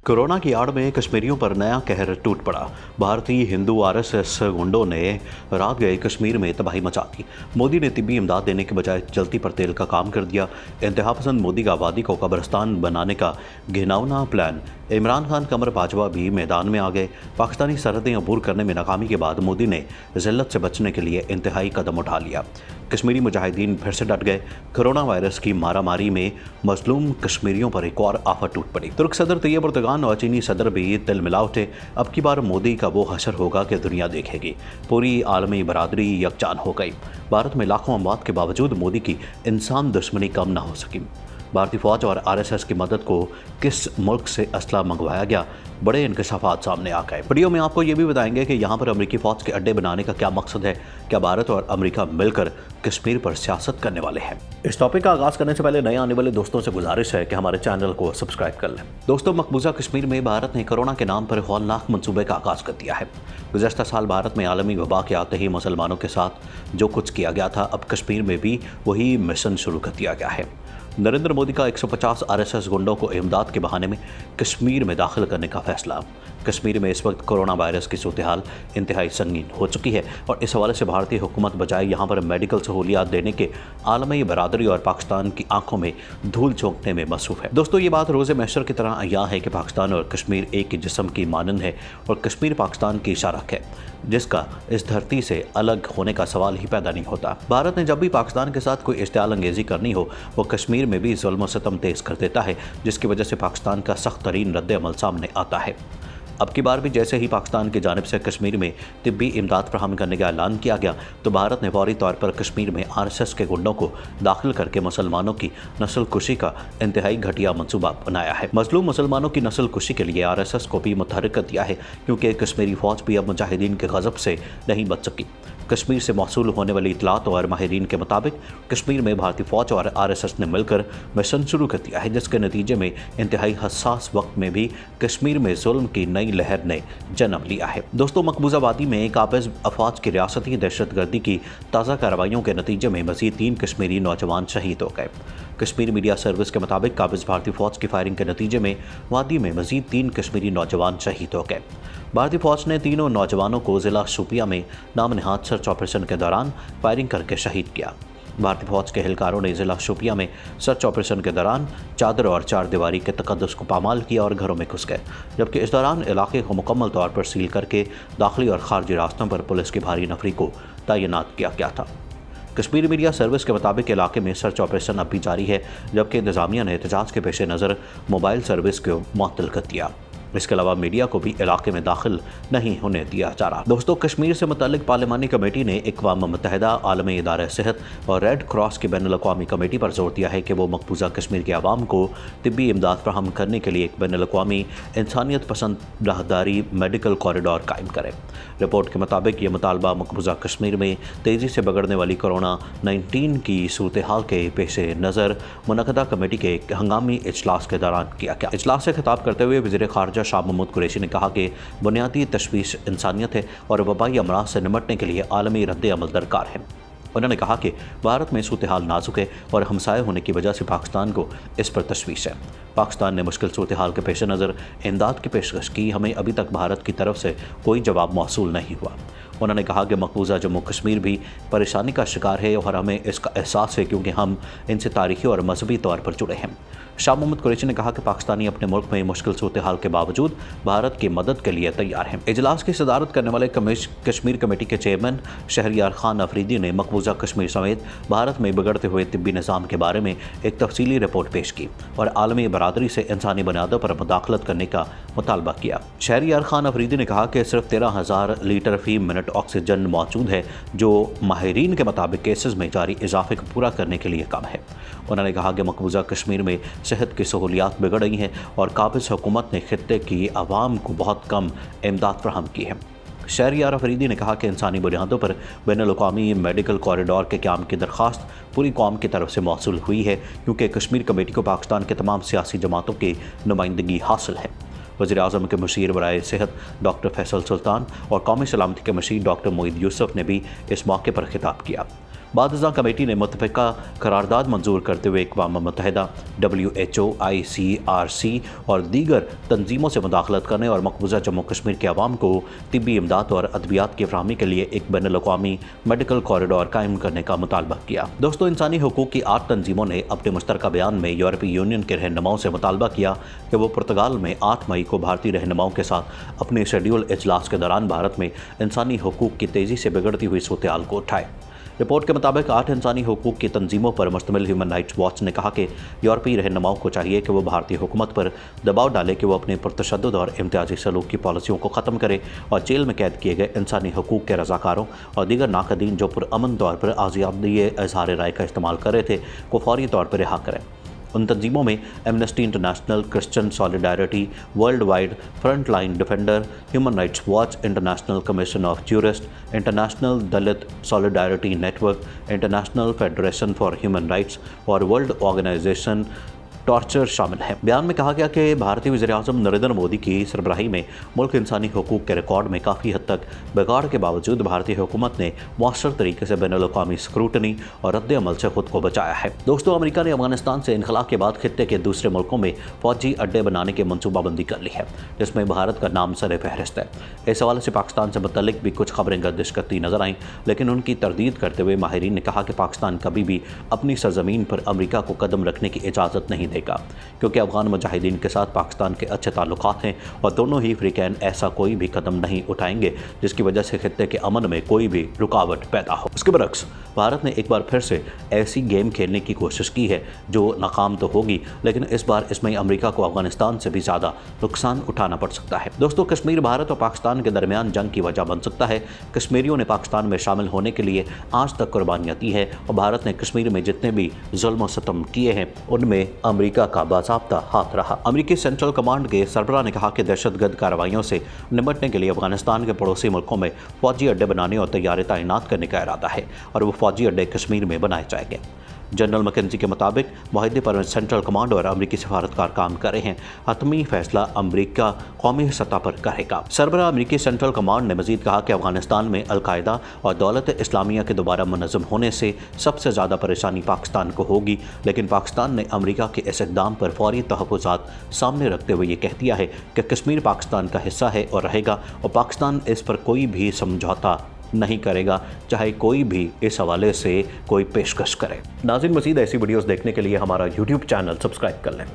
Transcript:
Corona की आड़ में कश्मीरियों पर नया कहर टूट पड़ा। भारतीय हिंदू आरएसएस गुंडों ने रात गए कश्मीर में तबाही मचा दी। मोदी ने तिब्बी इमदाद देने के बजाय जलती पर तेल का काम कर दिया। इंतहापसंद मोदी का आबादी को कब्रिस्तान बनाने का घिनौना प्लान। इमरान खान कमर बाजवा भी मैदान में आ गए। पाकिस्तानी सरहदें अबूर करने में नाकामी के बाद मोदी ने जिल्लत से बचने के लिए इंतहाई कदम उठा लिया। कश्मीरी मुजाहिदीन फिर से डट गए। कोरोना वायरस की मारामारी में मजलूम कश्मीरियों पर एक और आफत टूट पड़ी। तुर्क सदर तैयब एर्दोगान और चीनी सदर भी तिल मिला उठे। अब की बार मोदी का वो हशर होगा कि दुनिया देखेगी। पूरी आलमी बरादरी यकजान हो गई। भारत में लाखों अमवात के बावजूद मोदी की इंसान दुश्मनी कम ना हो सकी। भारतीय फौज और आरएसएस की मदद को किस मुल्क से असला मंगवाया गया, बड़े इंकशाफात सामने आ गए। वीडियो में आपको ये भी बताएंगे कि यहाँ पर अमेरिकी फौज के अड्डे बनाने का क्या मकसद है। क्या भारत और अमेरिका मिलकर कश्मीर पर सियासत करने वाले हैं। इस टॉपिक का आगाज करने से पहले नए आने वाले दोस्तों से गुजारिश है कि हमारे चैनल को सब्सक्राइब कर लें। दोस्तों, मकबूजा कश्मीर में भारत ने कोरोना के नाम पर हौलनाक मंसूबे का आगाज कर दिया है। गुज़श्ता साल भारत में आलमी वबा के आते ही मुसलमानों के साथ जो कुछ किया गया था, अब कश्मीर में भी वही मिशन शुरू कर दिया गया है। नरेंद्र मोदी का 150 आरएसएस गुंडों को इमदाद के बहाने में कश्मीर में दाखिल करने का फैसला। कश्मीर में इस वक्त कोरोना वायरस की सूरत-ए-हाल इंतहाई संगीन हो चुकी है और इस हवाले से भारतीय हुकूमत बजाय यहाँ पर मेडिकल सहूलियात देने के आलमी बरादरी और पाकिस्तान की आंखों में धूल झोंकने में मसरूफ़ है। दोस्तों, ये बात रोज़े महशर की तरह अय्यां है कि पाकिस्तान और कश्मीर एक ही जिस्म की मानंद है और कश्मीर पाकिस्तान की शारक है, जिसका इस धरती से अलग होने का सवाल ही पैदा नहीं होता। भारत ने जब भी पाकिस्तान के साथ कोई इश्तियाल अंगेज़ी करनी हो, वो कश्मीर में भी ज़ुल्म व सितम तेज़ कर देता है, जिसकी वजह से पाकिस्तान का सख्त तरीन रद्द अमल सामने आता है। अब की बार भी जैसे ही पाकिस्तान की जानिब से कश्मीर में तिब्बी इमदाद फराहम करने का ऐलान किया गया, तो भारत ने फौरी तौर पर कश्मीर में आरएसएस के गुंडों को दाखिल करके मुसलमानों की नस्ल कुशी का इंतहाई घटिया मंसूबा बनाया है। मजलूम मुसलमानों की नस्ल कुशी के लिए आरएसएस को भी मुतहर्रिक कर दिया है, क्योंकि कश्मीरी फौज भी अब मुजाहिदीन के गज़ब से नहीं बच सकी। कश्मीर से मौसूल होने वाली इतलात और माहिरीन के मुताबिक कश्मीर में भारतीय फौज और आरएसएस ने मिलकर मिशन शुरू कर दिया है, जिसके नतीजे में इंतहाई हसास वक्त में भी कश्मीर में जुल्म की नई लहर ने जन्म लिया है। दोस्तों, मकबूजा वादी में काबिज अफवाज की रियासती दहशतगर्दी की ताज़ा कार्रवाइयों के नतीजे में मज़ीद 3 कश्मीरी नौजवान शहीद हो गए। कश्मीर मीडिया सर्विस के मुताबिक काबिज भारतीय फौज की फायरिंग के नतीजे में वादी में मज़ीद 3 कश्मीरी नौजवान शहीद हो गए। भारतीय फौज ने तीनों नौजवानों को ज़िला शोपियां में नामनहाद सर्च ऑपरेशन के दौरान फायरिंग करके शहीद किया। भारतीय फौज के एहलकारों ने ज़िला शोपियां में सर्च ऑपरेशन के दौरान चादर और चार दीवारी के तकद्दुस को पामाल किया और घरों में घुस गए, जबकि इस दौरान इलाके को मुकम्मल तौर पर सील करके दाखिली और खारजी रास्तों पर पुलिस की भारी नफरी को तैनात किया गया था। कश्मीर मीडिया सर्विस के मुताबिक इलाके में सर्च ऑपरेशन अब भी जारी है, जबकि इंतजामिया ने एहतजाज के पेश नज़र मोबाइल सर्विस को मुअत्तल कर दिया। इसके अलावा मीडिया को भी इलाके में दाखिल नहीं होने दिया जा रहा। दोस्तों, कश्मीर से मुतल्लिक पार्लिमानी कमेटी ने अक़वाम मुत्तहिदा, आलमी इदारा सेहत और रेड क्रॉस की बैनुल-अक़वामी कमेटी पर जोर दिया है कि वो मकबूजा कश्मीर के आवाम को तिब्बी इमदाद फराहम करने के लिए एक बैनुल-अक़वामी इंसानियत पसंद राहदारी मेडिकल कॉरिडोर कायम करे। रिपोर्ट के मुताबिक ये मुतालबा मकबूजा कश्मीर में तेज़ी से बिगड़ने वाली कोरोना-19 की सूरत-ए-हाल के पेश नज़र मुनक़दा कमेटी के एक हंगामी इजलास के दौरान किया गया। इजलास से खिताब करते हुए वज़ीर ख़ारजा शाह महमूद कुरैशी ने कहा कि बुनियादी तशवीश इंसानियत है और वबाई अमराज से निमटने के लिए आलमी रद्द अमल दरकार है। उन्होंने कहा कि भारत में सूरत-ए-हाल नाजुक है और हमसाये होने की वजह से पाकिस्तान को इस पर तशवीश है। पाकिस्तान ने मुश्किल सूरत-ए-हाल के पेश नज़र इमदाद की पेशकश की, हमें अभी तक भारत की तरफ से कोई जवाब मौसूल नहीं हुआ। उन्होंने कहा कि मकबूजा जम्मू कश्मीर भी परेशानी का शिकार है और हमें इसका एहसास है, क्योंकि हम इनसे तारीखी और मजहबी तौर पर जुड़े हैं। शाह महमूद कुरैशी ने कहा कि पाकिस्तानी अपने मुल्क में मुश्किल सूरत-ए-हाल के बावजूद भारत की मदद के लिए तैयार हैं। इजलास की सदारत करने वाले कश्मीर कमेटी के चेयरमैन शहरियार खान अफरीदी ने मकबूजा कश्मीर समेत भारत में बिगड़ते हुए तिब्बी निज़ाम के बारे में एक तफसीली रिपोर्ट पेश की और आलमी बरादरी से इंसानी बुनियादों पर मुदाखलत करने का मुतालबा किया। शहरियार खान अफरीदी ने कहा कि सिर्फ 13,000 लीटर फी मिनट ऑक्सीजन मौजूद है, जो माहिरीन के मुताबिक केसेस में जारी इजाफे को पूरा करने के लिए कम है। उन्होंने कहा कि मकबूजा कश्मीर में सेहत की सहूलियात बिगड़ रही हैं और काबिज हुकूमत ने खित्ते की आवाम को बहुत कम इमदाद फराहम की है। शहरियार अफरीदी ने कहा कि इंसानी बुनियादों पर बैनुल-अक़वामी मेडिकल कॉरिडोर के क़याम की दरख्वास्त पूरी कौम की तरफ से मौसूल हुई है, क्योंकि कश्मीर कमेटी को पाकिस्तान के तमाम सियासी जमातों की नुमाइंदगी हासिल है। वज़ीर-ए-आज़म के मशीर बराए सेहत डॉक्टर फैसल सुल्तान और कौमी सलामती के मशीर डॉक्टर मोईद यूसुफ ने भी इस मौके पर खिताब किया। बाद कमेटी ने मुतफ़िका करारदाद मंजूर करते हुए अक़वाम मुत्तहिदा, WHO, ICRC और दीगर तंजीमों से मुदाखलत करने और मकबूजा जम्मू कश्मीर के अवाम को तिब्बी इमदाद और अद्वियात की फराहमी के लिए एक बैनुल-अक़वामी मेडिकल कॉरिडोर कायम करने का मुतालबा किया। दोस्तों, इंसानी हुकूक की 8 तंजीमों ने अपने मुश्तरका बयान में यूरोपीय यूनियन के रहनुमाओं से मुतालबा किया कि वो पुर्तगाल में 8 मई को भारतीय रहनुमाओं के साथ अपने शेड्यूल इजलास के दौरान भारत में इंसानी हुकूक की तेज़ी से बिगड़ती हुई सूरत-ए-हाल को उठाए। रिपोर्ट के मुताबिक 8 इंसानी हुकूक की तंजीमों पर मुश्तमिल ह्यूमन राइट्स वॉच ने कहा कि यूरोपीय रहनुमाओं को चाहिए कि वो भारतीय हुकूमत पर दबाव डाले कि वो अपने पुरतशद्दुद और इम्तियाजी सलूक की पॉलिसियों को ख़त्म करे और जेल में कैद किए गए इंसानी हुकूक के रज़ाकारों और दीगर नाक़दीन जो पुरअमन तौर पर आज़ादी इज़हार राय का इस्तेमाल कर रहे थे को फौरी तौर पर रिहा करें। उन तंजीमों में amnesty international, Christian solidarity, world wide front line defender, human rights watch, international commission of jurist, international Dalit solidarity network, international federation for human rights और वर्ल्ड ऑर्गेनाइजेशन टॉर्चर शामिल हैं। बयान में कहा गया कि भारतीय वज़ीर-ए-आज़म नरेंद्र मोदी की सरबराही में मुल्क इंसानी हुकूक के रिकॉर्ड में काफ़ी हद तक बिगाड़ के बावजूद भारतीय हुकूमत ने मौसर तरीके से बैनुल-अक़वामी स्क्रूटनी और रद्द-ए-अमल से खुद को बचाया है। दोस्तों, अमेरिका ने अफगानिस्तान से इनखला के बाद खित्ते के दूसरे मुल्कों में फौजी अड्डे बनाने की मनसूबाबंदी कर ली है, जिसमें भारत का नाम सर फहरिस्त है। इस हवाले से पाकिस्तान से मुतल्लिक भी कुछ खबरें गर्दिश करती नजर आईं, लेकिन उनकी तरदीद करते हुए माहिरीन ने कहा कि पाकिस्तान कभी भी अपनी सरजमीन पर अमेरिका को कदम रखने की इजाज़त नहीं देगा, क्योंकि अफगान मुजाहिदीन के साथ पाकिस्तान के अच्छे ताल्लुकात हैं और दोनों ही फ्रीकैन ऐसा कोई भी कदम नहीं उठाएंगे जिसकी वजह से खित्ते के अमन में कोई भी रुकावट पैदा हो। उसके बरक्स भारत ने एक बार फिर से ऐसी गेम खेलने की कोशिश की है जो नाकाम तो होगी, लेकिन इस बार इसमें अमेरिका को अफगानिस्तान से भी ज़्यादा नुकसान उठाना पड़ सकता है। दोस्तों, कश्मीर भारत और पाकिस्तान के दरमियान जंग की वजह बन सकता है। कश्मीरियों ने पाकिस्तान में शामिल होने के लिए आज तक कुर्बानियाँ दी है और भारत ने कश्मीर में जितने भी जुल्म और सितम किए हैं उनमें अमेरिका का बाज़ाब्ता हाथ रहा। अमेरिकी सेंट्रल कमांड के सरबराह ने कहा कि दहशतगर्द कार्रवाइयों से निपटने के लिए अफगानिस्तान के पड़ोसी मुल्कों में फौजी अड्डे बनाने और तैयारी तैनात करने का इरादा है और वो फौजी अड्डे कश्मीर में बनाए जाएंगे। जनरल मैकेंजी के मुताबिक मुआहदे पर सेंट्रल कमांड और अमेरिकी सफारतकार काम कर रहे हैं। हतमी फैसला अमेरिका कौमी सतह पर करेगा। सरबराह अमेरिकी सेंट्रल कमांड ने मजीद कहा कि अफगानिस्तान में अलकायदा और दौलत इस्लामिया के दोबारा मुनज़्ज़म होने से सबसे ज़्यादा परेशानी पाकिस्तान को होगी, लेकिन पाकिस्तान ने अमेरिका के इस इक़दाम पर फौरी तहफ़्फ़ुज़ात सामने रखते हुए ये कह दिया है कि कश्मीर पाकिस्तान का हिस्सा है और रहेगा और पाकिस्तान इस पर कोई भी समझौता नहीं करेगा, चाहे कोई भी इस हवाले से कोई पेशकश करे। नाज़रीन, मज़ीद ऐसी वीडियोस देखने के लिए हमारा YouTube चैनल सब्सक्राइब कर लें।